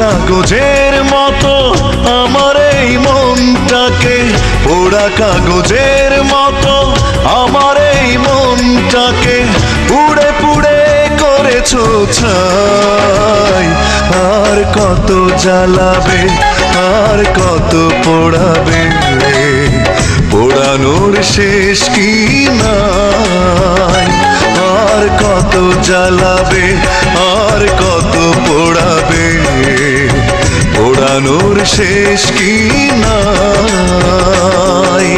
কাগজের মতো আমার এই মনটাকে, পোড়া কাগজের মতো আমার এই মনটাকে পুড়ে পুড়ে করেছো ছাই। আর কত জ্বালাবে, আর কত পোড়াবে, পোড়ানোর শেষ কি নাই। আর কত জ্বালাবে, আর কত পোড়াবে, পোড়ানোর শেষ কি নাই।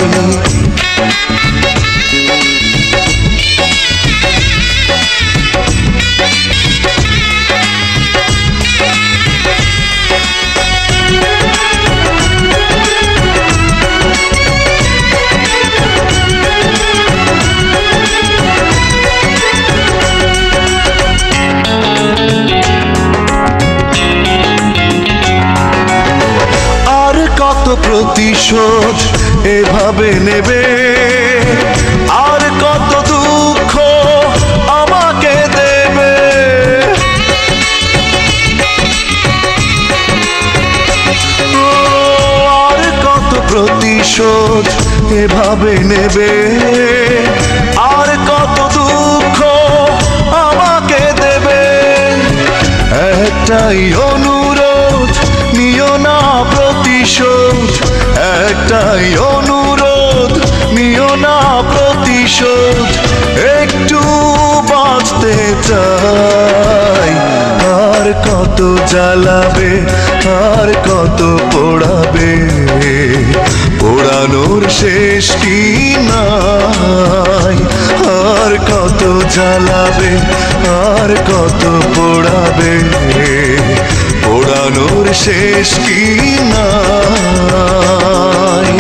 কত প্রতিশোধ এভাবে নেবে, আর কত দুঃখ আমাকে দেবে। আর কত প্রতিশোধ এভাবে নেবে, আর কত দুঃখ আমাকে দেবে। একটাই অনুরোধ, নিও না প্রতিশোধ। একটাই অনুরোধ, নিও না প্রতিশোধ। একটু বাঁচতে চাই। আর কত জ্বালাবে, আর কত পোড়াবে, পোড়ানোর শেষ কি নাই। আর কত জ্বালাবে, আর কত পোড়াবে, পোড়ানোর শেষ কি নাই।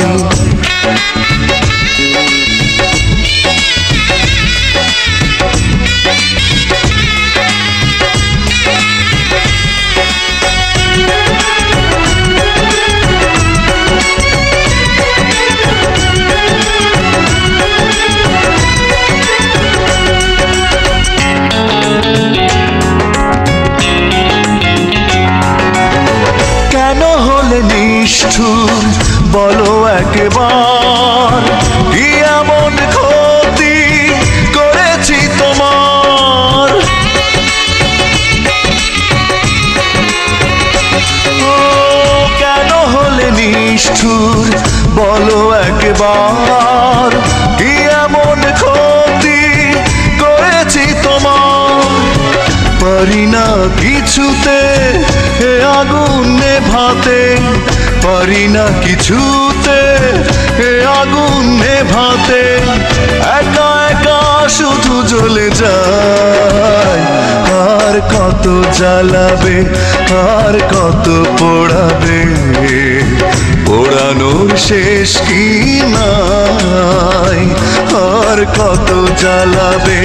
নিষ্ঠুর বলো একবার, কি এমন ক্ষতি করেছি তোমার। ও কেন হলে নিষ্ঠুর বলো একবার, কি এমন ক্ষতি করেছি তোমার। পারি না কিছুতে এ আগুন নেভাতে, পারি না কিছুতে এ আগুন নেভাতে। একা একা শুধু জ্বলে যায়। আর কত জ্বালাবে, আর কত পোড়াবে, পোড়ানোর শেষ কি নাই। আর কত জ্বালাবে,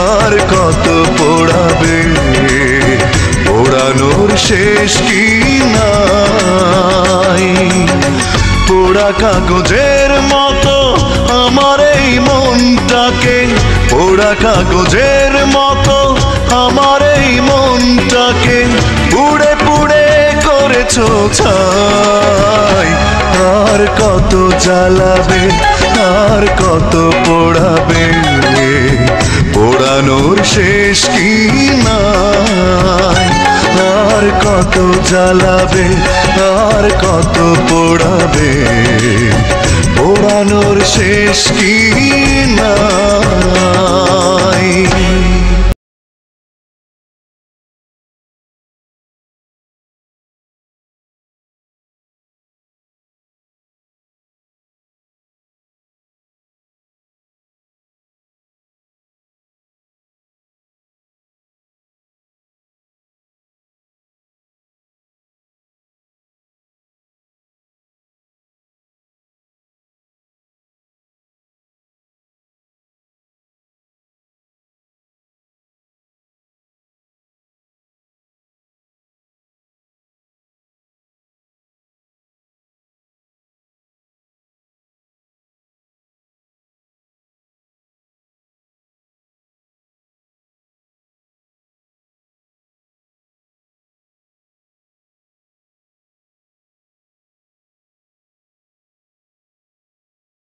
আর কত পোড়াবে, পোড়ানোর শেষ কি নাই। পোড়া কাগজের মতো আমার এই মনটাকে, পোড়া কাগজের মতো আমার এই মনটাকে পুড়ে পুড়ে করেছো ছাই। আর কত জ্বালাবে, আর কত পোড়াবে, পোড়ানোর শেষ কি নাই। আর কত জ্বালাবে, আর কত পোড়াবে, পোড়ানোর শেষ কি নাই।